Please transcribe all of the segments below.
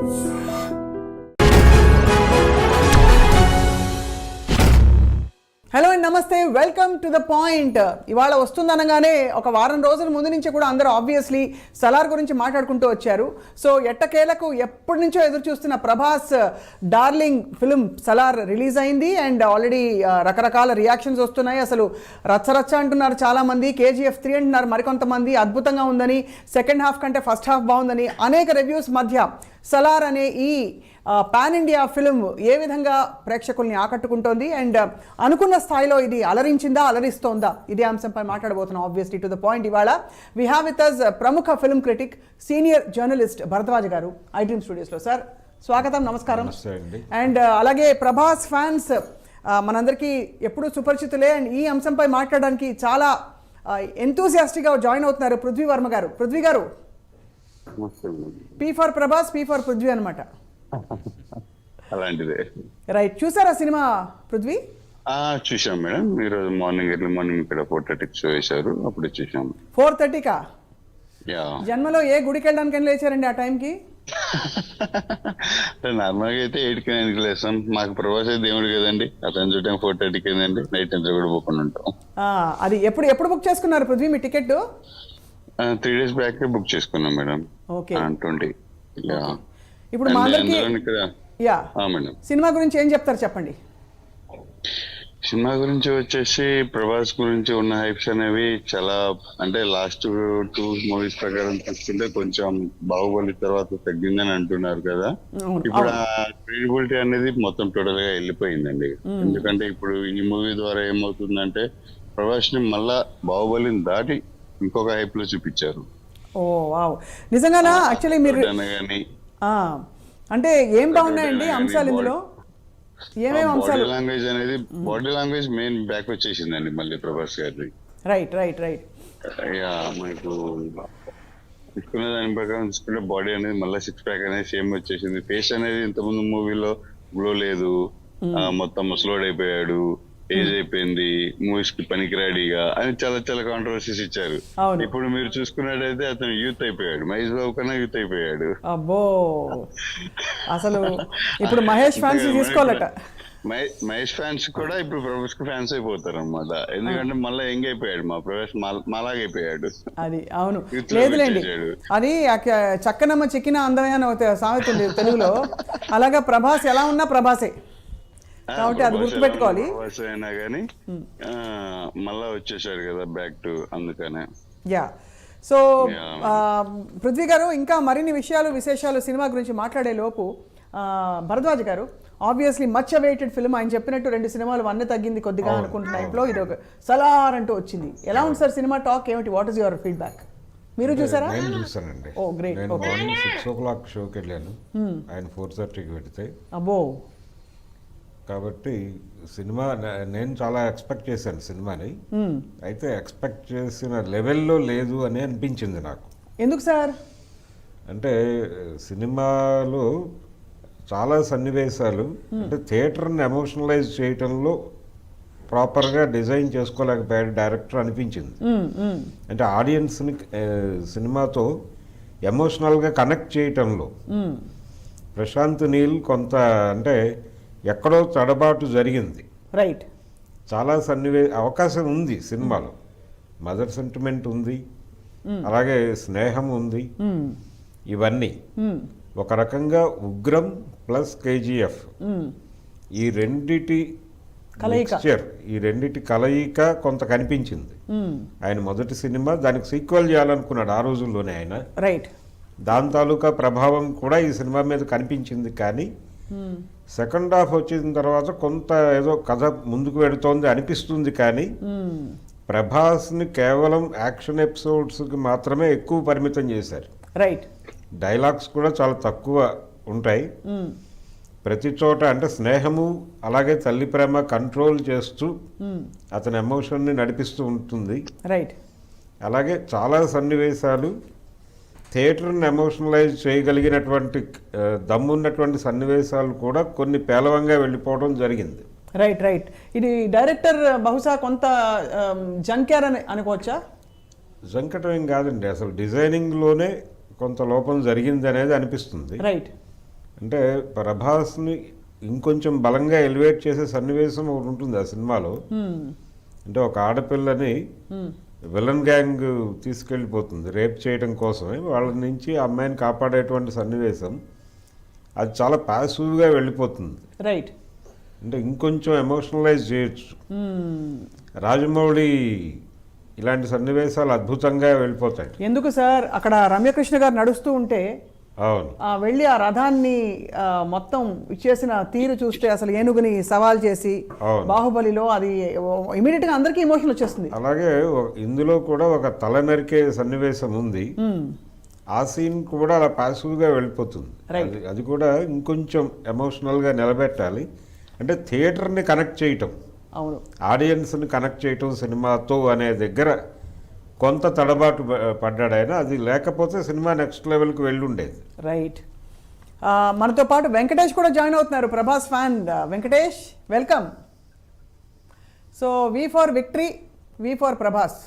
Hello and నమస్తే, welcome to the point. ఇవాళ వస్తుందనగానే ఒక వారం రోజుల ముందు నుంచి కూడా అందరూ ఆబ్వియస్లీ సలార్ గురించి మాట్లాడుకుంటూ వచ్చారు. సో ఎట్టకేలకు ఎప్పటి నుంచో ఎదురు చూస్తున్న Prabhas darling film Salaar release అయింది అండ్ ఆల్రెడీ రకరకాల రియాక్షన్స్ వస్తున్నాయి. అసలు రచ్చరచ్చ అంటున్నారు చాలామంది, KGF 3 అంటున్నారు మరికొంతమంది, అద్భుతంగా ఉందని, సెకండ్ హాఫ్ కంటే ఫస్ట్ హాఫ్ బాగుందని. అనేక రివ్యూస్ మధ్య సలార్ అనే ఈ పాన్ ఇండియా ఫిల్మ్ ఏ విధంగా ప్రేక్షకుల్ని ఆకట్టుకుంటోంది అండ్ అనుకున్న స్థాయిలో ఇది అలరించిందా, అలరిస్తోందా, ఇదే అంశంపై మాట్లాడబోతున్నాం. Obviously to the point. ఇవాళ వి హ్యావ్ విత్ అస్ ప్రముఖ film critic, senior journalist Bharadwaj గారు iDream స్టూడియోస్లో. సార్ స్వాగతం, నమస్కారం. అండ్ అలాగే ప్రభాస్ ఫ్యాన్స్ మనందరికీ ఎప్పుడూ సుపరిచితులే అండ్ ఈ అంశంపై మాట్లాడడానికి చాలా ఎంతూసియాస్టిక్గా జాయిన్ అవుతున్నారు పృథ్వీ వర్మ గారు. పృథ్వీ గారు, P for Prabhas, P for Prithvi అనమాట. అలాంటిదే. రైట్, చూసారా సినిమా పృథ్వీ? చూసాం మేడం. ఈరోజు ఎర్లీ మార్నింగ్ ఇక్కడ 4:30 షో వేశారు, అప్పుడు చూసాం. 4:30కా? యా. జన్మలో ఏ గుడికి వెళ్ళడానికి లేచారండి ఆ టైంకి? నార్మల్ గా అయితే 8కి 9కి లేస్తాం. మాకు ప్రభాస్ దేవుడు కదండి, అతను చూడటం 4:30కి ఏందండి, నైట్ అంతా కూడా పోకుండా ఉంటాం. అది ఎప్పుడు బుక్ చేసుకున్నారు పృథ్వీ మీ టికెట్? 3 days బ్యాక్ బుక్ చేసుకున్నాం మేడం. ఓకే. 20. యా. ఇప్పుడు మా అందరికి యా మేడం, సినిమా గురించి ఏం చెప్తారు చెప్పండి. సినిమా గురించి వచ్చేసి ప్రభాస్ గురించి ఉన్న హైప్స్ అనేవి చాలా, అంటే లాస్ట్ 2 మూవీస్ ప్రకారం చూస్తుంటే కొంచెం బాహుబలి తర్వాత తగ్గిందని అంటున్నారు కదా. ఇప్పుడు ఆ క్రెడిబిలిటీ అనేది మొత్తం టోటల్ గా వెళ్ళిపోయిందండి. ఎందుకంటే ఇప్పుడు ఈ మూవీ ద్వారా ఏమవుతుందంటే ప్రభాస్ ని మళ్ళా బాహుబలిని దాటి ఇంకొక హైప్ లో చూపించారు. ఓ వావ్, నిజంగానా? యాక్చువల్లీ మీరు అంటే ఏం బాగున్నాయండి అంశాలు ఇందులో? ఏమేమి అంశాలు? బాడీ లాంగ్వేజ్ మెయిన్ బ్యాక్ వచ్చేసిందండి మళ్ళీ ప్రభాస్ గారి. Right right right. యా, మనకు తీసుకున్న దాని ప్రకారం తీసుకుంటే బాడీ అనేది మళ్ళీ 6 ప్యాక్ అనేది సేమ్ వచ్చేసింది. ఫేస్ అనేది ఇంతకుముందు మూవీలో గ్లో లేదు, మొత్తం ముసలోడ్ అయిపోయాడు, ఏజ్ అయిపోయింది, మూవీస్ కి పనికిరాడిగా అని చాలా చాలా కాంట్రవర్సీస్ ఇచ్చారు. ఇప్పుడు మీరు చూసుకున్నట్టయితే అతను యూత్ అయిపోయాడు, మహేష్ బాబు కన్నా యూత్ అయిపోయాడు. అబ్బో, అసలు ఇప్పుడు మహేష్ ఫ్యాన్స్ తీసుకోవాలట. మహేష్ ఫ్యాన్స్ కూడా ఇప్పుడు ప్రభాస్ కి ఫ్యాన్స్ అయిపోతారు అనమాట. ఎందుకంటే మళ్ళీ యంగ్ అయిపోయాడు మా ప్రభాస్, మాలాగైపోయాడు. అది అవును, లేదులేండి, అది చక్కనమ్మ చిక్కిన అందమైన సామెత ఉంది తెలుగులో. అలాగా ప్రభాస్ ఎలా ఉన్నా ప్రభాసే కాబట్టి అది గుర్తుపెట్టుకోవాలి. అయినా కానీ మళ్ళా వచ్చేసాడు కదా బ్యాక్ టు, అందుకనే. యా. సో పృథ్వీ గారు, ఇంకా మరిన్ని విశేషాలు సినిమా గురించి మాట్లాడే లోపు భరద్వాజ్ గారు, ఆబ్వియస్లీ మచ్ అవైటెడ్ ఫిల్మ్. ఆయన చెప్పినట్టు 2 సినిమాలు వన్న తగ్గింది కొద్దిగా అనుకుంటున్న టైంలో ఇది ఒక సలార్ అంటూ వచ్చింది. ఎలా ఉంది సార్ సినిమా? టాక్ ఏమిటి? What is your feedback? మీరు చూసారా? నేను చూసానండి. ఓ గ్రేట్. ఓకే. 6 o'clock షోకి వెళ్ళాను, ఆయన 4:30కి పెడితే. అబ్బో. కాబట్టి సినిమా నేను చాలా ఎక్స్పెక్ట్ చేశాను సినిమాని. అయితే ఎక్స్పెక్ట్ చేసిన లెవెల్లో లేదు అని అనిపించింది నాకు. ఎందుకు సార్? అంటే సినిమాలో చాలా సన్నివేశాలు అంటే థియేటర్ని ఎమోషనలైజ్ చేయటంలో ప్రాపర్గా డిజైన్ చేసుకోలేకపోయాడు డైరెక్టర్ అనిపించింది. అంటే ఆడియన్స్ని సినిమాతో ఎమోషనల్గా కనెక్ట్ చేయటంలో ప్రశాంత్ నీల్ కొంత అంటే ఎక్కడో తడబాటు జరిగింది. రైట్. చాలా అవకాశం ఉంది సినిమాలో. మదర్ సెంటిమెంట్ ఉంది, అలాగే స్నేహం ఉంది. ఇవన్నీ ఒక రకంగా ఉగ్రం ప్లస్ KGF ఈ రెండిటి మిక్స్చర్, ఈ రెండిటి కలయిక కొంత కనిపించింది. ఆయన మొదటి సినిమా, దానికి సీక్వెల్ చేయాలనుకున్నాడు ఆ రోజుల్లోనే ఆయన. రైట్. దాని తాలూకా ప్రభావం కూడా ఈ సినిమా మీద కనిపించింది. కానీ సెకండ్ హాఫ్ వచ్చిన తర్వాత కొంత ఏదో కథ ముందుకు వెడుతోంది అనిపిస్తుంది. కానీ ప్రభాస్ని కేవలం యాక్షన్ ఎపిసోడ్స్కి మాత్రమే ఎక్కువ పరిమితం చేశారు. రైట్. డైలాగ్స్ కూడా చాలా తక్కువ ఉంటాయి ప్రతి చోట. అంటే స్నేహము అలాగే తల్లి ప్రేమ కంట్రోల్ చేస్తూ అతని ఎమోషన్ని నడిపిస్తూ ఉంటుంది. రైట్. అలాగే చాలా సన్నివేశాలు థియేటర్ని ఎమోషనలైజ్ చేయగలిగినటువంటి దమ్మున్నటువంటి సన్నివేశాలు కూడా కొన్ని పేలవంగా వెళ్ళిపోవడం జరిగింది. Right right. ఇది డైరెక్టర్ బహుశా కొంత జంక్యార్ అని అనుకోవచ్చా? జంకటం ఏం కాదండి, అసలు డిజైనింగ్లోనే కొంత లోపం జరిగింది అనేది అనిపిస్తుంది. రైట్. అంటే ప్రభాస్ని ఇంకొంచెం బలంగా ఎలివేట్ చేసే సన్నివేశం ఒకటి ఉంటుంది ఆ సినిమాలో. అంటే ఒక ఆడపిల్లని విలన్ గ్యాంగ్ తీసుకెళ్ళిపోతుంది రేప్ చేయడం కోసమే, వాళ్ళ నుంచి ఆ అమ్మాయిని కాపాడేటువంటి సన్నివేశం. అది చాలా ప్యాసివ్గా వెళ్ళిపోతుంది. రైట్. అంటే ఇంకొంచెం ఎమోషనలైజ్ చేయొచ్చు. రాజమౌళి ఇలాంటి సన్నివేశాలు అద్భుతంగా వెళ్ళిపోతాయి. ఎందుకు సార్, అక్కడ రమ్యకృష్ణ గారు నడుస్తూ ఉంటే అవును, వెళ్ళి ఆ రథాన్ని మొత్తం ఇచ్చేసిన తీరు చూస్తే అసలు ఏనుగుని సవాల్ చేసి బాహుబలిలో అది ఇమీడియట్ గా అందరికీ ఎమోషన్ వచ్చేస్తుంది. అలాగే ఇందులో కూడా ఒక తల నరికే సన్నివేశం ఉంది. ఆ సీన్ కూడా అలా పాసివ్గా వెళ్ళిపోతుంది. అది కూడా ఇంకొంచెం ఎమోషనల్గా నిలబెట్టాలి. అంటే థియేటర్ని కనెక్ట్ చేయటం, అవును, ఆడియన్స్ని కనెక్ట్ చేయటం సినిమాతో అనే దగ్గర కొంత తడబాటు పడ్డాడు ఆయన. అది లేకపోతే సినిమా నెక్స్ట్ లెవెల్కి వెళ్ళుండేది. రైట్. మనతో పాటు వెంకటేష్ కూడా జాయిన్ అవుతున్నారు, Prabhas fan. Venkatesh, welcome. So V for victory, V for Prabhas.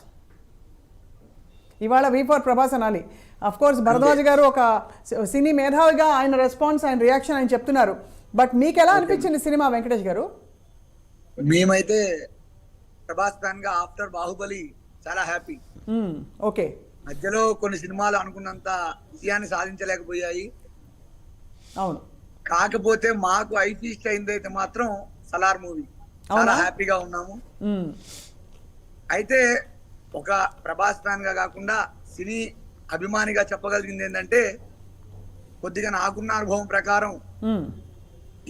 ఇవాళ వి ఫర్ ప్రభాస్ అనాలి. అఫ్ కోర్స్ భరద్వాజ్ గారు ఒక సినీ మేధావిగా ఆయన రెస్పాన్స్, ఆయన రియాక్షన్ ఆయన చెప్తున్నారు. బట్ మీకు ఎలా అనిపించింది సినిమా, వెంకటేష్ గారు? మేమైతే ప్రభాస్ ఫ్యాన్ గా ఆఫ్టర్ బాహుబలి చాలా హ్యాపీ. ఓకే. మధ్యలో కొన్ని సినిమాలు అనుకున్నంత విజయాన్ని సాధించలేకపోయాయి. అవును. కాకపోతే మాకు ఐ ఫీస్ట్ అయిందైతే మాత్రం సలార్ మూవీ. చాలా హ్యాపీగా ఉన్నాము. అయితే ఒక ప్రభాస్ ఫ్యాన్ గా కాకుండా సినీ అభిమానిగా చెప్పగలిగింది ఏంటంటే, కొద్దిగా నాకున్న అనుభవం ప్రకారం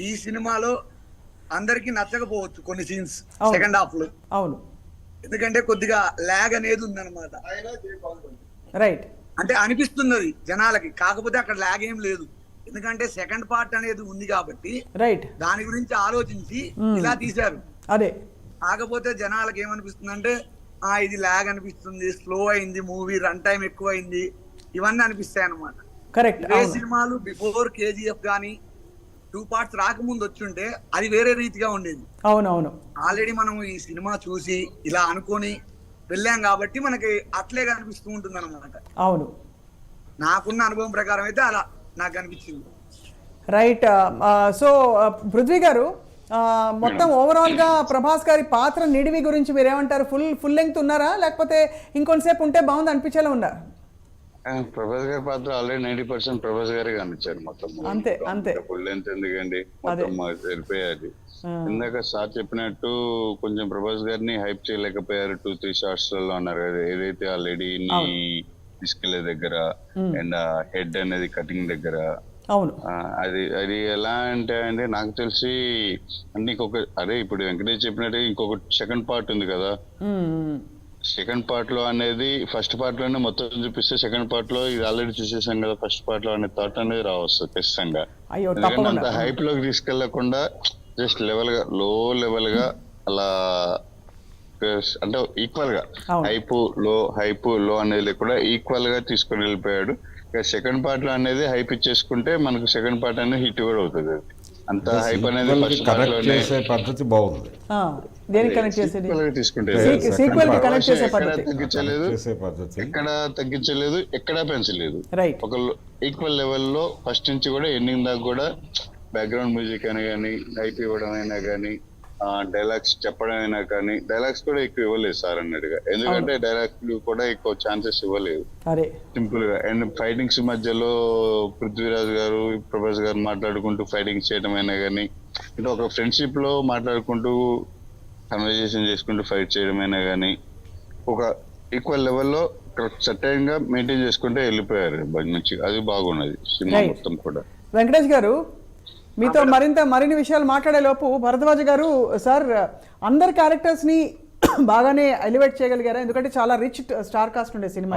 ఈ సినిమాలో అందరికీ నచ్చకపోవచ్చు కొన్ని సీన్స్ సెకండ్ హాఫ్ లో. అవును. ఎందుకంటే కొద్దిగా ల్యాగ్ అనేది ఉందన్నమాట. రైట్. అంటే అనిపిస్తున్నది జనాలకి, కాకపోతే అక్కడ ల్యాగ్ ఏం లేదు. ఎందుకంటే సెకండ్ పార్ట్ అనేది ఉంది కాబట్టి రైట్, దాని గురించి ఆలోచించి ఇలా తీశారు. అదే. కాకపోతే జనాలకి ఏమనిపిస్తుంది అంటే, ఇది ల్యాగ్ అనిపిస్తుంది, స్లో అయింది, మూవీ రన్ టైం ఎక్కువ అయింది, ఇవన్నీ అనిపిస్తాయి అన్నమాట. కరెక్ట్. ఏ సినిమాలు బిఫోర్ కేజీఎఫ్ గానీ 2 పార్ట్స్ రాకముందు వచ్చుంటే అది వేరే రీతిగా ఉండేది. అవునవును. ఆల్రెడీ మనం ఈ సినిమా చూసి ఇలా అనుకొని వెళ్ళాం కాబట్టి మనకి అట్లే కనిపిస్తూ ఉంటుంది అన్నమాట. అవును. నాకున్న అనుభవం ప్రకారం అయితే అలా నాకు అనిపించింది. రైట్. సో పృథ్వీ గారు, మొత్తం ఓవరాల్ గా ప్రభాస్ గారి పాత్ర నిడివి గురించి మీరేమంటారు? ఫుల్ లెంగ్త్ ఉన్నారా, లేకపోతే ఇంకొంతసేపు ఉంటే బాగుంది అనిపించేలా ఉందా? ప్రభాస్ గారి పాత్ర ఆల్రెడీ 90% ప్రభాస్ గారే కనిపించారు మొత్తం. అంతే అంతే. ఫుల్ లెంత్ ఎందుకండి, మొత్తం సరిపోయాది. ఇందాక సార్ చెప్పినట్టు కొంచెం ప్రభాస్ గారిని హైప్ చేయలేకపోయారు 2-3 షార్ట్స్ లలో అన్నారు కదా. ఏదైతే ఆ లేడీని తీసుకెళ్లే దగ్గర అండ్ హెడ్ అనేది కటింగ్ దగ్గర, అవును, అది ఎలా అంటే అండి, నాకు తెలిసి ఇంకొక ఇప్పుడు వెంకటేష్ చెప్పినట్టు ఇంకొక సెకండ్ పార్ట్ ఉంది కదా. సెకండ్ పార్ట్ లో అనేది ఫస్ట్ పార్ట్ లోనే మొత్తం చూపిస్తే, సెకండ్ పార్ట్ లో ఇది ఆల్రెడీ చూసేసాం కదా, ఫస్ట్ పార్ట్ లో అనే థాట్ అనేది రావచ్చు ఖచ్చితంగా. అంత హైప్ లోకి తీసుకెళ్లకుండా జస్ట్ లెవెల్ గా, లో లెవెల్ గా అలా, అంటే ఈక్వల్ గా హైప్ లో అనేది లేకుండా ఈక్వల్ గా తీసుకొని వెళ్ళిపోయాడు. ఇక సెకండ్ పార్ట్ లో అనేది హైప్ ఇచ్చేసుకుంటే మనకు సెకండ్ పార్ట్ అనేది హిట్ కూడా అవుతుంది. అంత హైప్ అనేది ఫస్ట్ పార్ట్ లోనే పద్ధతి బాగుంది. ఎక్కడ తగ్గించలేదు, ఎక్కడా పెంచలేదు. ఒక ఈక్వల్ లెవెల్లో ఫస్ట్ నుంచి కూడా ఎండింగ్ దాకా కూడా బ్యాక్గ్రౌండ్ మ్యూజిక్ అయినా కానీ, హైప్ ఇవ్వడం అయినా కానీ, డైలాగ్స్ చెప్పడం అయినా కానీ, డైలాగ్స్ కూడా ఎక్కువ ఇవ్వలేదు సార్ అన్నట్టుగా. ఎందుకంటే డైలాగ్స్ కూడా ఎక్కువ ఛాన్సెస్ ఇవ్వలేదు, సింపుల్ గా. అండ్ ఫైటింగ్స్ మధ్యలో పృథ్వీరాజ్ గారు, ప్రభాస్ గారు మాట్లాడుకుంటూ ఫైటింగ్స్ చేయడం అయినా కానీ, అంటే ఒక ఫ్రెండ్షిప్ లో మాట్లాడుకుంటూ కన్వర్జేషన్ చేసుకుంటూ ఫైట్ చేయడం అయినా కానీ, ఒక ఈక్వల్ లెవెల్లో సర్టైన్ గా మెయింటైన్ చేసుకుంటే వెళ్ళిపోయారు మంచిగా. అది బాగున్నది సినిమా మొత్తం కూడా. వెంకటేష్ గారు, మీతో మరిన్ని విషయాలు మాట్లాడే లోపు భరద్వాజ్ గారు, సార్ అందరి క్యారెక్టర్స్ ని బాగానే ఎలివేట్ చేయగలిగారా? ఎందుకంటే చాలా రిచ్ స్టార్ కాస్ట్ ఉండే సినిమా.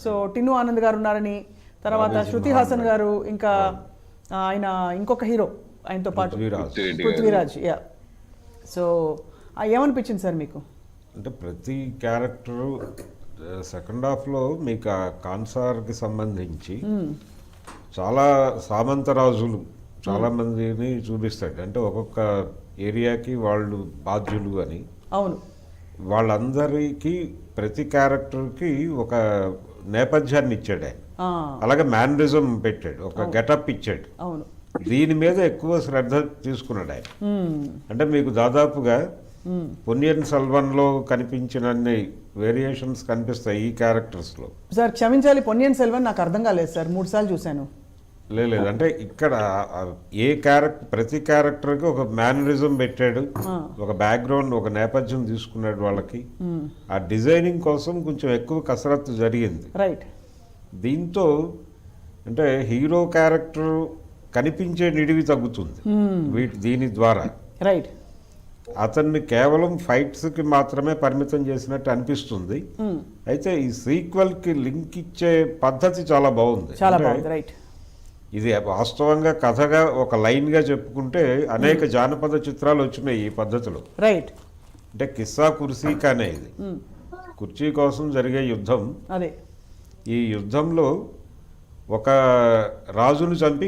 సో టిన్ను ఆనంద్ గారు ఉన్నారని, తర్వాత శృతి హాసన్ గారు, ఇంకా ఆయన ఇంకొక హీరో ఆయనతో పాటు పృథ్వీరాజ్. సో ఏమనిపించింది సార్ మీకు? అంటే ప్రతి క్యారెక్టరు సెకండ్ హాఫ్లో మీకు ఆ కాన్సార్కి సంబంధించి చాలా సామంతరాజులు చాలామందిని చూపిస్తాడు. అంటే ఒక్కొక్క ఏరియాకి వాళ్ళు బాధ్యులు అని. అవును. వాళ్ళందరికీ ప్రతి క్యారెక్టర్కి ఒక నేపథ్యాన్ని ఇచ్చాడు ఆయన. అలాగే మేనరిజం పెట్టాడు, ఒక గెటప్ ఇచ్చాడు. అవును. దీని మీద ఎక్కువ శ్రద్ధ తీసుకున్నాడు ఆయన. అంటే మీకు దాదాపుగా పొన్నియిన్ సెల్వన్లో కనిపించినన్ని వేరియేషన్స్ కనిపిస్తాయి ఈ క్యారెక్టర్స్లో. సార్ క్షమించాలి, పొన్నియిన్ సెల్వన్ నాకు అర్థం కాలేదు సార్, 3 సార్లు చూశాను. లేదు అంటే ఇక్కడ ప్రతి క్యారెక్టర్కి ఒక మేనరిజం పెట్టాడు, ఒక బ్యాక్గ్రౌండ్, ఒక నేపథ్యం తీసుకున్నాడు వాళ్ళకి. ఆ డిజైనింగ్ కోసం కొంచెం ఎక్కువ కసరత్తు జరిగింది. రైట్. దీంతో అంటే హీరో క్యారెక్టర్ కనిపించే నిడివి తగ్గుతుంది దీని ద్వారా. రైట్. అతన్ని కేవలం ఫైట్స్కి మాత్రమే పరిమితం చేసినట్టు అనిపిస్తుంది. అయితే ఈ సీక్వెల్కి లింక్ ఇచ్చే పద్ధతి చాలా బాగుంది. చాలా బాగుంది. రైట్. ఇది వాస్తవంగా కథగా ఒక లైన్గా చెప్పుకుంటే అనేక జానపద చిత్రాలు వచ్చినాయి ఈ పద్ధతిలో. రైట్. అంటే కిస్సా కుర్సీ కానే ఇది, కుర్చీ కోసం జరిగే యుద్ధం. అదే ఈ యుద్ధంలో ఒక రాజును చంపి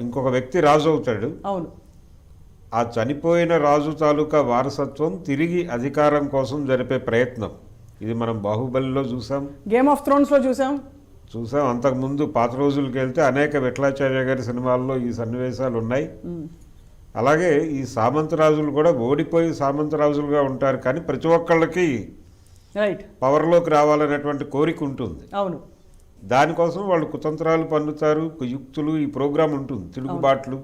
ఇంకొక వ్యక్తి రాజు అవుతాడు. అవును. ఆ చనిపోయిన రాజు తాలూకా వారసత్వం తిరిగి అధికారం కోసం జరిపే ప్రయత్నం. ఇది మనం బాహుబలిలో చూసాం, గేమ్ ఆఫ్ థ్రోన్స్లో చూసాం. అంతకుముందు పాత రోజులకి వెళ్తే అనేక విఠలాచార్య గారి సినిమాల్లో ఈ సన్నివేశాలు ఉన్నాయి. అలాగే ఈ సామంతరాజులు కూడా ఓడిపోయి సామంతరాజులుగా ఉంటారు, కానీ ప్రతి ఒక్కళ్ళకి రైట్ పవర్లోకి రావాలనేటువంటి కోరిక ఉంటుంది. అవును. దానికోసం వాళ్ళు కుతంత్రాలు పన్నుతారు, యుక్తులు, ఈ ప్రోగ్రాం ఉంటుంది, తిరుగుబాట్లు,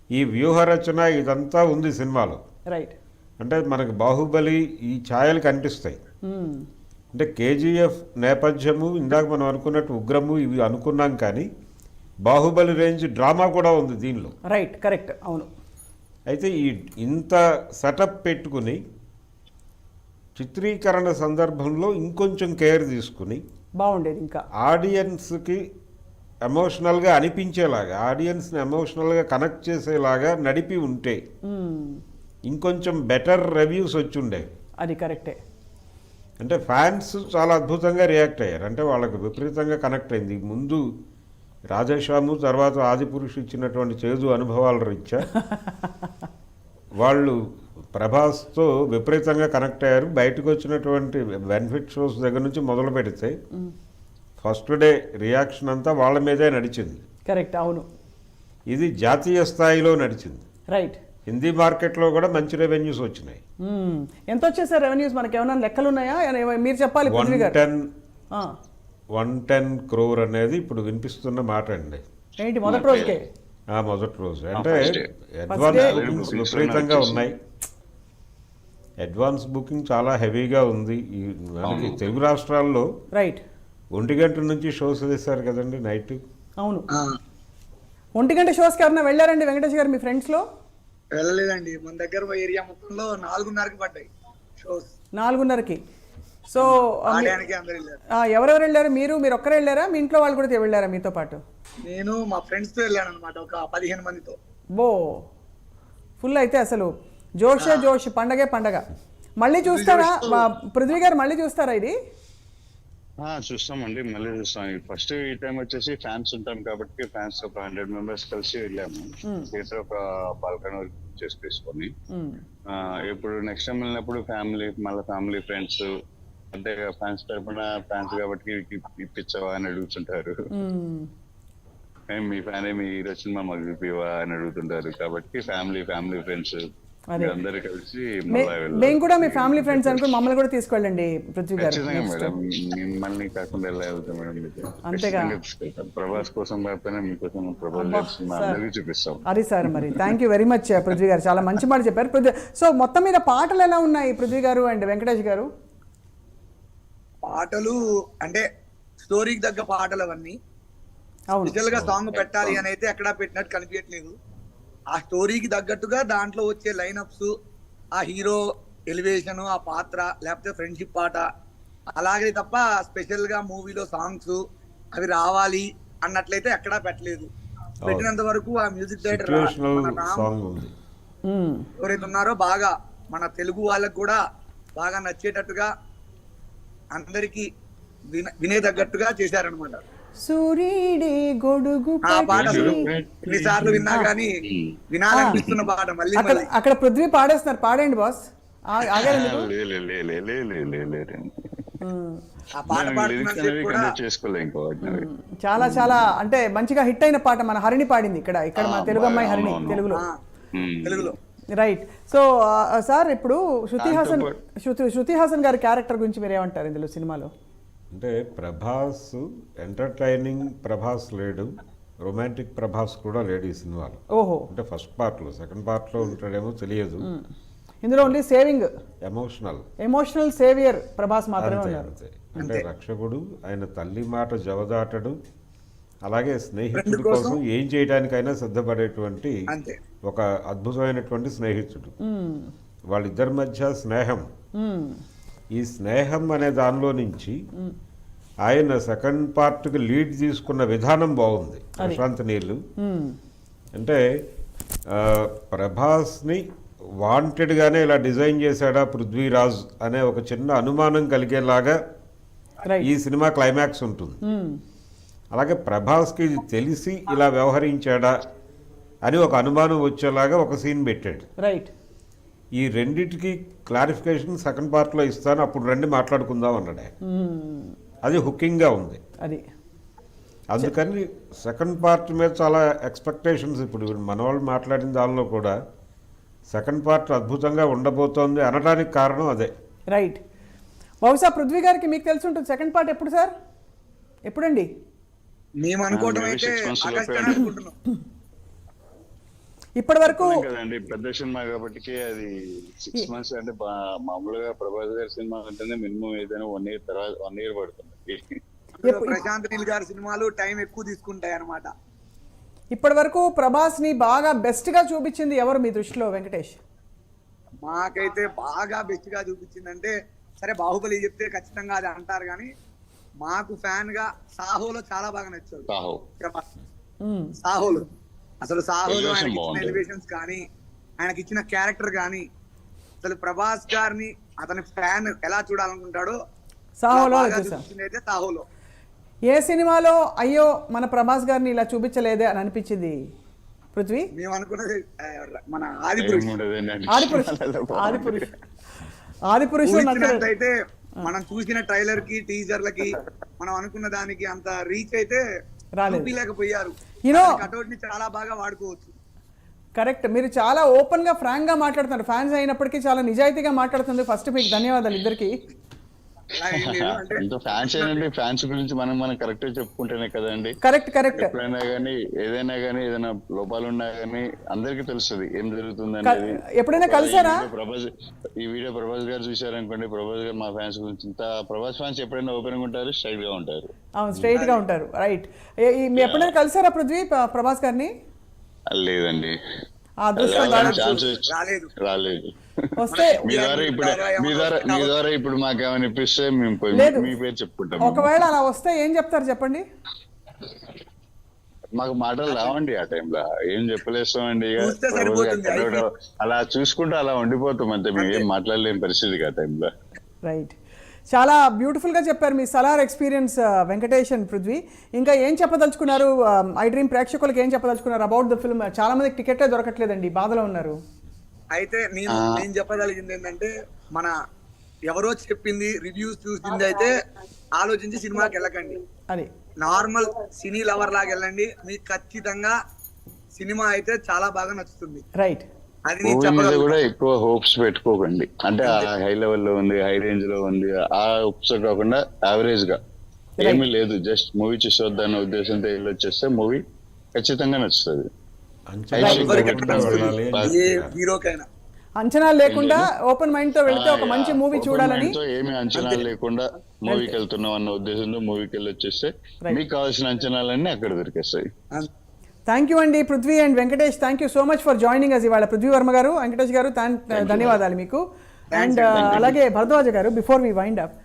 ఈ వ్యూహరచన ఇదంతా ఉంది సినిమాలో. రైట్. అంటే మనకు బాహుబలి ఈ ఛాయలు కనిపిస్తాయి. అంటే కేజీఎఫ్ నేపథ్యము, ఇందాక మనం అనుకున్నట్టు ఉగ్రము, ఇవి అనుకున్నాం, కానీ బాహుబలి రేంజ్ డ్రామా కూడా ఉంది దీనిలో. రైట్. కరెక్ట్. అవును. అయితే ఇంత సెటప్ పెట్టుకుని చిత్రీకరణ సందర్భంలో ఇంకొంచెం కేర్ తీసుకుని బాగుండేది. ఇంకా ఆడియన్స్కి ఎమోషనల్గా అనిపించేలాగా, ఆడియన్స్ని ఎమోషనల్గా కనెక్ట్ చేసేలాగా నడిపి ఉంటే ఇంకొంచెం బెటర్ రివ్యూస్ వచ్చి ఉండేవి. అది కరెక్టే. అంటే ఫ్యాన్స్ చాలా అద్భుతంగా రియాక్ట్ అయ్యారు. అంటే వాళ్ళకు విపరీతంగా కనెక్ట్ అయింది. ముందు రాధేశ్యాము, తర్వాత ఆదిపురుషు ఇచ్చినటువంటి చేదు అనుభవాల రీత్యా వాళ్ళు ప్రభాస్తో విపరీతంగా కనెక్ట్ అయ్యారు. బయటకు వచ్చినటువంటి బెనిఫిట్ షోస్ దగ్గర నుంచి మొదలు పెడితే ఫస్ట్ డే రియాక్షన్ అంతా వాళ్ళ మీదే నడిచింది. కరెక్ట్. అవును. ఇది జాతీయ స్థాయిలో నడిచింది. రైట్. హిందీ మార్కెట్లో కూడా మంచి రెవెన్యూస్ వచ్చినాయి. ఎంత వచ్చాయి సార్ రెవెన్యూస్? మనకి ఏమైనా లెక్కలు ఉన్నాయా? మీరు చెప్పాలి. 110 crore అనేది ఇప్పుడు వినిపిస్తున్న మాట అండి. ఏంటి మొదటి రోజుకే? మొదటి రోజు అంటే అడ్వాన్స్ బుకింగ్స్ విపరీతంగా ఉన్నాయి. అడ్వాన్స్ బుకింగ్ చాలా హెవీగా ఉంది ఈ మనకి తెలుగు రాష్ట్రాల్లో. రైట్. 1 గంట నుంచి షోస్ వేశారు కదండి నైట్. అవును. 1 గంట షోస్కి ఎవరైనా వెళ్ళారండి వెంకటేష్ గారు మీ ఫ్రెండ్స్లో? వెళ్ళలేదండి. మన దగ్గర ఏరియా మొత్తంలో 4:30కి పడ్డాయి షోస్. 4:30కి. సో ఆడడానికి అందరు వెళ్ళారు. ఎవరెవరు వెళ్ళారు? మీరు ఒక్కరే వెళ్ళారా? మీ ఇంట్లో వాళ్ళు కూడా వెళ్ళారా మీతో పాటు? నేను మా ఫ్రెండ్స్తో వెళ్ళాను అనమాట, ఒక 15 మందితో. బో ఫుల్. అయితే అసలు జోష్, పండగే పండగ. మళ్ళీ చూస్తారా పృథ్వీ గారు? మళ్ళీ చూస్తారా ఇది? చూస్తామండి, మళ్ళీ చూస్తాం. ఫస్ట్ ఈ టైం వచ్చేసి ఫ్యాన్స్ ఉంటాం కాబట్టి ఫ్యాన్స్ ఒక 100 members కలిసి వెళ్ళాము. థియేటర్ ఒక బాల్కనీ చేసి తీసుకొని. ఇప్పుడు నెక్స్ట్ టైం వెళ్ళినప్పుడు ఫ్యామిలీ ఫ్రెండ్స్, అంటే ఫ్యాన్స్ తరపున ఫ్యాన్స్ కాబట్టి ఇప్పించవా అని అడుగుతుంటారు. మీ ఫ్యాన్ మీ హీరో సినిమా మాకు ఇప్పివా అని అడుగుతుంటారు. కాబట్టి ఫ్యామిలీ ఫ్రెండ్స్ అందరు కలిసి మేము కూడా మీ ఫ్యామిలీ ఫ్రెండ్స్ అనుకుని మమ్మల్ని కూడా తీసుకెళ్ళండి పృథ్వీ గారు. మేడం మిమ్మల్ని కాకుండా ఎలా వెళ్తాం మేడం? అంతేగా. ప్రభాస్ కోసం కాకపోయినా మీకోసం ప్రభాస్ చూపిస్తాం. అది సార్. మరి thank you very much Prithvi గారు, చాలా మంచి మాట చెప్పారు. సో మొత్తం మీద పాటలు ఎలా ఉన్నాయి పృథ్వీ గారు అండ్ వెంకటేష్ గారు? పాటలు అంటే స్టోరీకి తగ్గ పాటలు అవన్నీ. స్పెషల్ గా సాంగ్ పెట్టాలి అని అయితే ఎక్కడా పెట్టినట్టు కనిపించట్లేదు. ఆ స్టోరీకి తగ్గట్టుగా దాంట్లో వచ్చే లైనప్స్, ఆ హీరో ఎలివేషన్, ఆ పాత్ర, లేకపోతే ఫ్రెండ్షిప్ పాట, అలాగే తప్ప స్పెషల్ గా మూవీలో సాంగ్స్ అవి రావాలి అన్నట్లయితే ఎక్కడా పెట్టలేదు. పెట్టినంత వరకు ఆ మ్యూజిక్ డైరెక్టర్ ఎవరైతే ఉన్నారో బాగా మన తెలుగు వాళ్ళకు కూడా బాగా నచ్చేటట్టుగా అందరికి వినేదగ్గట్టుగా చేశారనమాట. సూర్యుడే గొడుగు ఆ పాట ఎన్నిసార్లు విన్నా కానీ వినాలనిపిస్తున్న పాట. మళ్ళీ అక్కడ పృథ్వీ పాడేస్తున్నారు, పాడండి బాస్. ఆ పాట లిరిక్స్ పాడుతున్నంతసేపు అనేవి కూడా కండక్ట్ చేసుకోలే ఇంకా వాటిని. చాలా చాలా అంటే మంచిగా హిట్ అయిన పాట మన హరిణి పాడింది ఇక్కడ మన తెలుగు అమ్మాయి హరిణి అవునవును. తెలుగులో. ఆ, తెలుగులో రైట్. సో సార్ ఇప్పుడు దాంతో శృతి హాసన్ గారి క్యారెక్టర్ గురించి మీరు ఏమంటారు ఇందులో సినిమాలో? అంటే ప్రభాస్ ఎంటర్టైనింగ్ ప్రభాస్ లేడు, రొమాంటిక్ ప్రభాస్ కూడా లేడు ఈ సినిమాలో. ఓహో. అంటే ఫస్ట్ పార్ట్లో, సెకండ్ పార్ట్లో ఉంటాడేమో తెలియదు. ఇందులో only saving emotional saviour Prabhas మాత్రమే అంతే ఉన్నారు. అంతే. అంటే రక్షకుడు, ఆయన తల్లి మాట జవదాటడు, అలాగే స్నేహితుడి ఫ్రెండ్ కోసం కోసం ఏం చేయడానికైనా సిద్ధపడేటువంటి అంతే. ఒక అద్భుతమైనటువంటి స్నేహితుడు. వాళ్ళిద్దరి మధ్య స్నేహం, ఈ స్నేహం అనే దానిలో నుంచి ఆయన సెకండ్ పార్ట్కి లీడ్ తీసుకున్న విధానం బాగుంది. ప్రశాంత్ నీళ్ళు అంటే ప్రభాస్ని వాంటెడ్గానే ఇలా డిజైన్ చేశాడా పృథ్వీరాజ్ అనే ఒక చిన్న అనుమానం కలిగేలాగా రైట్. ఈ సినిమా క్లైమాక్స్ ఉంటుంది. అలాగే ప్రభాస్కి ఇది తెలిసి ఇలా వ్యవహరించాడా అని ఒక అనుమానం వచ్చేలాగా ఒక సీన్ పెట్టాడు. రైట్. ఈ రెండిటికి క్లారిఫికేషన్ సెకండ్ పార్ట్లో ఇస్తాను, అప్పుడు రండి మాట్లాడుకుందాం అన్నాడు ఆయన. అది హుకింగ్గా ఉంది. అది అందుకని సెకండ్ పార్ట్ మీద చాలా ఎక్స్పెక్టేషన్స్. ఇప్పుడు మన వాళ్ళు మాట్లాడిన దానిలో కూడా సెకండ్ పార్ట్ అద్భుతంగా ఉండబోతోంది అనడానికి కారణం అదే. రైట్. బహుశా పృథ్వీ గారికి మీకు తెలిసి ఉంటుంది సెకండ్ పార్ట్ ఎప్పుడు సార్? ఎప్పుడండి? మేము అనుకోవటం అయితే 6 months ఆగస్ట్ లోపే అని అనుకుంటున్నాం. ఇప్పటి వరకు కదండి పెద్ద సినిమా కాబట్టి అది 6 months అంటే మామూలుగా ప్రభాస్ గారి సినిమా అంటేనే మినిమం ఏదైనా 1 year తర్వాత 1 year పడుతుంది. ప్రశాంత్ నీల్ గారి సినిమాలు టైం ఎక్కువ తీసుకుంటాయి అన్నమాట. ఇప్పటి వరకు ప్రభాస్ ని బాగా బెస్ట్ గా చూపించింది ఎవరు మీ దృష్టిలో వెంకటేష్? మాకైతే బాగా బెస్ట్ గా చూపించిందంటే, సరే బాహుబలి చెప్తే ఖచ్చితంగా అది అంటారు కానీ మాకు ఫ్యాన్ గా సాహోలో చాలా బాగా నచ్చాడు సాహో. ప్రభాస్. సాహోలో అసలు సాహోలో Elevation ఆయనకి ఇచ్చిన బాగుంది. ఎలివేషన్స్ కానీ, ఆయనకి ఇచ్చిన క్యారెక్టర్ కానీ, అసలు ప్రభాస్ గారిని అతని ఫ్యాన్ ఎలా చూడాలనుకుంటాడో సాహోలో బాగా చూసాం. చూపించింది అయితే సాహోలో. ఏ సినిమాలో అయ్యో మన ప్రభాస్ గారిని ఇలా చూపించలేదే అని అనిపించింది పృథ్వీ? మేము అనుకున్నది మన ఆదిపురుష్. ఏముండదండి. ఆదిపురుషులో ఊహించినట్లయితే మనం చూసిన ట్రైలర్ కి టీజర్లకి మనం అనుకున్న దానికి అంత రీచ్ అయితే రాలేదు. చూపించలేకపోయారు. You know- కటౌట్ ని చాలా బాగా వాడుకోవచ్చు. కరెక్ట్. మీరు చాలా ఓపెన్ గా ఫ్రాంక్ గా మాట్లాడుతున్నారు. ఫ్యాన్స్ అయినప్పటికీ చాలా నిజాయితీగా మాట్లాడుతుంది. ఫస్ట్ మీకు ధన్యవాదాలు ఇద్దరికి. అలా ఏం లేదు అంటే ఎంతో ఫ్యాన్స్ ఏంటంటే ఫ్యాన్స్ గురించి మనం కరెక్ట్ చెప్పుకుంటేనే కదండి. కరెక్ట్. ఎప్పుడైనా కానీ ఏదైనా లోపాలు ఉన్నా కానీ అందరికీ తెలుస్తుంది ఏం జరుగుతుంది అనేది. ఎప్పుడైనా కలిసారా? ఈ వీడియో ప్రభాస్ గారు చూసారనుకోండి, ప్రభాస్ గారు మా ఫ్యాన్స్ గురించి ఇంత ప్రభాస్ ఫ్యాన్స్ ఎప్పుడైనా ఓపెన్ గా ఉంటారు, స్ట్రైట్ గా ఉంటారు. అవును, స్ట్రైట్ గా ఉంటారు. రైట్. మీరు ఎప్పుడైనా కలిసారా పృథ్వీ ప్రభాస్ గారిని? లేదండి, ఆ అదృష్టం రాలేదు. వస్తే మీ ద్వారా ఇప్పుడు మాకేమైనా ఇప్పిస్తే మేము పోయి లేదు. మీ పేరు చెప్పుకుంటాం. ఒకవేళ అలా వస్తే ఏం చెప్తారు చెప్పండి? మాకు మాటలు రావండి ఆ టైంలో, ఏం చెప్పలేస్తామండి. చూస్తే సరిపోతుంది. అలా చూసుకుంటూ అలా ఉండిపోతాం అంతే, మేము ఏం మాట్లాడలేని పరిస్థితి ఆ టైంలో. రైట్. చాలా బ్యూటిఫుల్గా చెప్పారు మీ సలార్ ఎక్స్పీరియన్స్ వెంకటేష్ అండ్ పృథ్వీ. ఇంకా ఏం చెప్పదలుచుకున్నారు? ఐ డ్రీమ్ ప్రేక్షకులకు ఏం చెప్పదలుచుకున్నారు అబౌట్ ద ఫిల్మ్? చాలా మందికి టికెట్లే దొరకట్లేదండి, బాధలో ఉన్నారు. అయితే నేను చెప్పగలిగింది ఏంటంటే, మన ఎవరో చెప్పింది రివ్యూస్ చూసింది అయితే ఆలోచించి సినిమాకి వెళ్ళకండి. అది నార్మల్ సినీ లవర్ లాగా వెళ్ళండి, మీకు ఖచ్చితంగా సినిమా అయితే చాలా బాగా నచ్చుతుంది. రైట్. అది నేను మూవీ మీద చెప్పగలను. కూడా ఎక్కువ హోప్స్ పెట్టుకోకండి. అంటే ఆ హై లెవెల్ లో ఉంది, హై రేంజ్ లో ఉంది, ఆ హోప్స్ కాకుండా యావరేజ్ గా ఏమీ లేదు, జస్ట్ మూవీ చూసొద్దన్న ఉద్దేశంతో వెళ్ళొచ్చేస్తే మూవీ ఖచ్చితంగా నచ్చుతుంది. ఏ హీరోకైనా అంచనాలు లేకుండా ఓపెన్ మైండ్ తో వెళ్తే ఒక మంచి మూవీ చూడాలని. ఏమి అంచనాలు లేకుండా మూవీకి వెళ్తున్నాం అన్న ఉద్దేశంతో మూవీకి వెళ్ళి వచ్చేస్తే మీకు కావాల్సిన అంచనాలన్నీ అక్కడ దొరికేస్తాయి. థ్యాంక్ యూ అండి Prithvi and Venkatesh. Thank you so much for joining us ఇవాళ. పృథ్వీ వర్మ గారు, వెంకటేష్ గారు, ధన్యవాదాలు మీకు. అండ్ అలాగే భరద్వాజ గారు, బిఫోర్ వి వైండ్ అప్,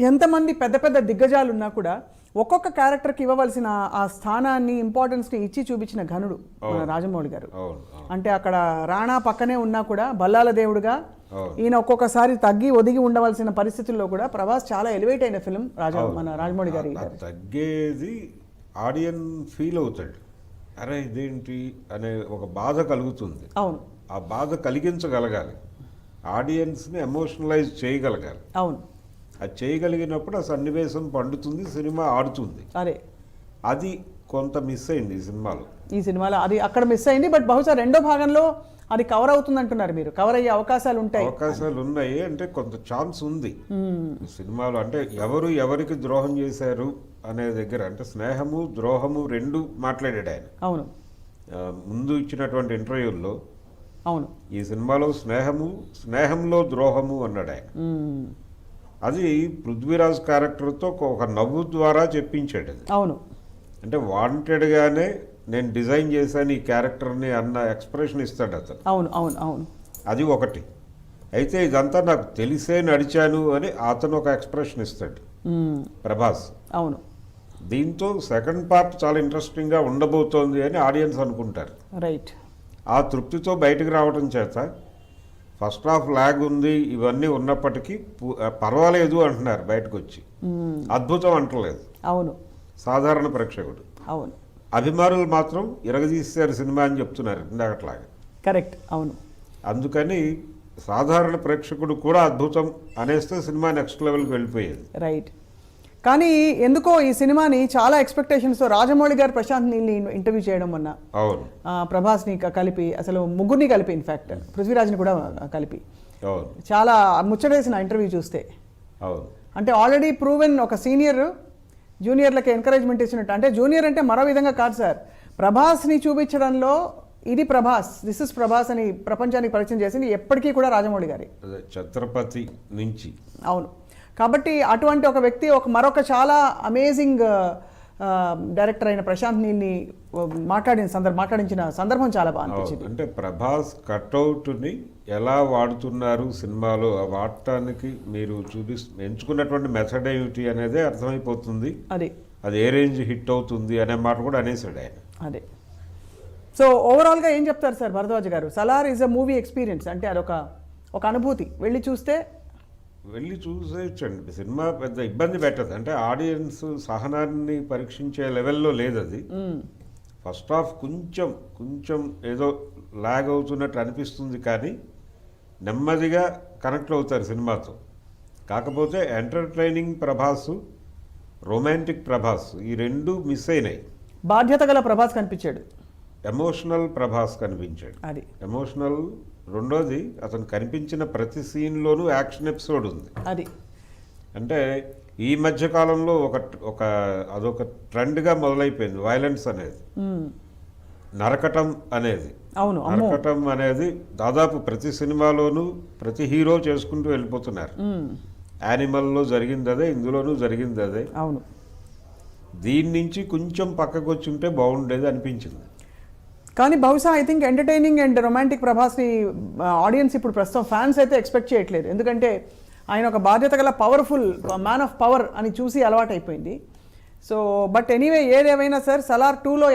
ఎంతమంది పెద్ద పెద్ద దిగ్గజాలు ఉన్నా కూడా ఒక్కొక్క క్యారెక్టర్కి ఇవ్వవలసిన ఆ స్థానాన్ని, ఇంపార్టెన్స్ని ఇచ్చి చూపించిన ఘనుడు మన రాజమౌళి గారు. అంటే అక్కడ రాణా పక్కనే ఉన్నా కూడా బల్లాల దేవుడుగా ఈయన ఒక్కొక్కసారి తగ్గి ఒదిగి ఉండవలసిన పరిస్థితుల్లో కూడా ప్రభాస్ చాలా ఎలివేట్ అయిన ఫిల్మ్ మన రాజమౌళి గారి. తగ్గేది ఆడియన్ ఫీల్ అవుతాడు, అరే ఇదేంటి అనే ఒక బాధ కలుగుతుంది. అవును, ఆ బాధ కలిగించగలగాలి, ఆడియన్స్ని ఎమోషనలైజ్ చేయగలగాలి. అవును. అది చేయగలిగినప్పుడు ఆ సన్నివేశం పండుతుంది, సినిమా ఆడుతుంది. అదే అది కొంత మిస్ అయింది ఈ సినిమాలో. ఈ సినిమాలో అది అక్కడ మిస్ అయింది. బట్ బహుశా రెండో భాగంలో అది కవర్ అవుతుంది అంటున్నారు మీరు. కవర్ అయ్యే అవకాశాలు ఉంటాయి. అవకాశాలు ఉన్నాయి అంటే కొంత ఛాన్స్ ఉంది ఈ సినిమాలో. అంటే ఎవరు ఎవరికి ద్రోహం చేశారు అనే దగ్గర, అంటే స్నేహము ద్రోహము రెండు మాట్లాడాడు ఆయన. అవును ముందు ఇచ్చినటువంటి ఇంటర్వ్యూల్లో అవును ఈ సినిమాలో స్నేహంలో ద్రోహము అన్నాడు ఆయన. అది పృథ్వీరాజ్ క్యారెక్టర్తో ఒక నవ్వు ద్వారా చెప్పించాడు అది. అవును అంటే వాంటెడ్గానే నేను డిజైన్ చేశాను ఈ క్యారెక్టర్ని అన్న ఎక్స్ప్రెషన్ ఇస్తాడు అతను. అవును అవును అవును అది ఒకటి. అయితే ఇదంతా నాకు తెలిసే నడిచాను అని అతను ఒక ఎక్స్ప్రెషన్ ఇస్తాడు ప్రభాస్. అవును దీంతో సెకండ్ పార్ట్ చాలా ఇంట్రెస్టింగ్గా ఉండబోతోంది అని ఆడియన్స్ అనుకుంటారు. రైట్. ఆ తృప్తితో బయటకు రావడం చేత ఫస్ట్ హాఫ్ లాగ్ ఉంది ఇవన్నీ ఉన్నప్పటికీ పర్వాలేదు అంటున్నారు బయటకు వచ్చి. అద్భుతం అంటలేదు అవును సాధారణ ప్రేక్షకుడు. అవును అభిమానులు మాత్రం ఇరగదీశారు సినిమా అని చెప్తున్నారు ఇందాకట్లాగా. కరెక్ట్. అవును అందుకని సాధారణ ప్రేక్షకుడు కూడా అద్భుతం అనేస్తే సినిమా నెక్స్ట్ లెవెల్కి వెళ్ళిపోయేది. రైట్. కానీ ఎందుకో ఈ సినిమాని చాలా ఎక్స్పెక్టేషన్స్తో రాజమౌళి గారు ప్రశాంత్ నీల్ని ఇంటర్వ్యూ చేయడం వల్ల, అవును ప్రభాస్ని కలిపి, అసలు ముగ్గురిని కలిపి, ఇన్ఫ్యాక్ట్ పృథ్వీరాజ్ని కూడా కలిపి అవును చాలా ముచ్చటేసిన ఇంటర్వ్యూ చూస్తే. అవును అంటే ఆల్రెడీ ప్రూవెన్ ఒక సీనియర్ జూనియర్లకి ఎంకరేజ్మెంట్ ఇచ్చినట్టు. అంటే జూనియర్ అంటే మరో విధంగా కాదు సార్, ప్రభాస్ని చూపించడంలో ఇది ప్రభాస్, దిస్ ఇస్ ప్రభాస్ అని ప్రపంచానికి పరిచయం చేసింది ఎప్పటికీ కూడా రాజమౌళి గారి. ఛత్రపతి నుంచి. అవును. కాబట్టి అటువంటి ఒక వ్యక్తి మరొక చాలా అమేజింగ్ డైరెక్టర్ అయిన ప్రశాంత్ నీల్ని మాట్లాడించిన సందర్భం చాలా బాగా అనిపించింది. అంటే ప్రభాస్ కట్అవుట్ని ఎలా వాడుతున్నారు సినిమాలో, ఆ వాడటానికి మీరు ఎంచుకున్నటువంటి మెథడ్ ఏమిటి అనేదే అర్థమైపోతుంది. అది ఏ రేంజ్ హిట్ అవుతుంది అనే మాట కూడా అనేసాడు ఆయన. అదే. సో ఓవరాల్గా ఏం చెప్తారు సార్ భరద్వాజ్ గారు? Salaar is a movie experience, అంటే అదొక అనుభూతి. వెళ్ళి చూసేయచ్చండి. సినిమా పెద్ద ఇబ్బంది పెట్టదు. అంటే ఆడియన్స్ సహనాన్ని పరీక్షించే లెవెల్లో లేదు అది. ఫస్ట్ హాఫ్ కొంచెం ఏదో లాగ్ అవుతున్నట్టు అనిపిస్తుంది, కానీ నెమ్మదిగా కనెక్ట్ అవుతారు సినిమాతో. కాకపోతే ఎంటర్టైనింగ్ ప్రభాస్, రొమాంటిక్ ప్రభాస్ ఈ రెండు మిస్ అయినాయి. బాధ్యత గల ప్రభాస్ కనిపించాడు, ఎమోషనల్ ప్రభాస్ కనిపించాడు. అది ఎమోషనల్. రెండోది, అతను కనిపించిన ప్రతి సీన్లోనూ యాక్షన్ ఎపిసోడ్ ఉంది. అది అంటే ఈ మధ్య కాలంలో అదొక ట్రెండ్గా మొదలైపోయింది వైలెన్స్ అనేది, నరకటం అనేది. అవును, నరకటం అనేది దాదాపు ప్రతి సినిమాలోనూ ప్రతి హీరో చేసుకుంటూ వెళ్ళిపోతున్నారు. యానిమల్లో జరిగింది అదే, ఇందులోనూ జరిగింది అదే. అవును. దీని నుంచి కొంచెం పక్కకు వచ్చి ఉంటే బాగుండేది అనిపించింది. కానీ బహుశా I think entertaining and romantic ప్రభాస్ని ఆడియన్స్ ఇప్పుడు ప్రస్తుతం ఫ్యాన్స్ అయితే ఎక్స్పెక్ట్ చేయట్లేదు. ఎందుకంటే ఆయన ఒక బాధ్యత గల పవర్ఫుల్ మ్యాన్ ఆఫ్ పవర్ అని చూసి అలవాటైపోయింది. సో బట్ ఎనీవే, ఏదేమైనా సార్, సలార్ 2లో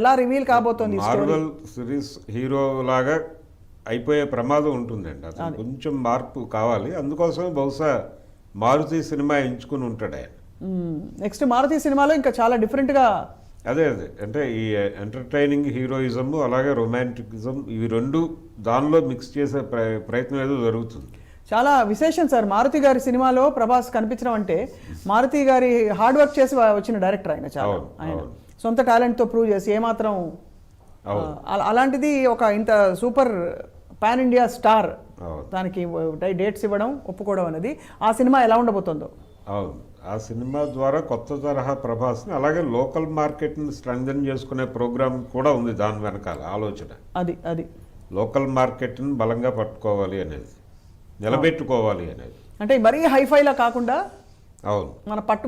ఎలా రివీల్ కాబోతోంది? మార్వెల్ సిరీస్ హీరో లాగా అయిపోయే ప్రమాదం ఉంటుందండి. అతను కొంచెం మార్పు కావాలి. అందుకోసం బహుశా మారుతి సినిమా ఎంచుకుని ఉంటాడు ఆయన. నెక్స్ట్ మారుతి సినిమాలో ఇంకా చాలా డిఫరెంట్గా. అదే అంటే ఈ ఎంటర్టైనింగ్ హీరోయిజం అలాగే రొమాంటికిజం ఇవి రెండు దానిలో మిక్స్ చేసే ప్రయత్నం ఏదో జరుగుతుంది. చాలా విశేషం సార్ మారుతి గారి సినిమాలో ప్రభాస్ కనిపించడం అంటే. మారుతి గారి హార్డ్ వర్క్ చేసి వచ్చిన డైరెక్టర్ ఆయన. చాలా ఆయన సొంత టాలెంట్తో ప్రూవ్ చేసి ఏమాత్రం అలాంటిది ఒక ఇంత సూపర్ పాన్ ఇండియా స్టార్ దానికి డేట్స్ ఇవ్వడం, ఒప్పుకోవడం అనేది ఆ సినిమా ఎలా ఉండబోతుందో. అవును, ఆ సినిమా ద్వారా కొత్త తరహా ప్రభాస్ని అలాగే లోకల్ మార్కెట్ని స్ట్రెంగ్థెన్ చేసుకునే ప్రోగ్రామ్ కూడా ఉంది దాని వెనకాల ఆలోచన. అది లోకల్ మార్కెట్ని బలంగా పట్టుకోవాలి అనేది, నిలబెట్టుకోవాలి అనేది. అంటే మరీ హైఫైలా కాకుండా అవును మన పట్టు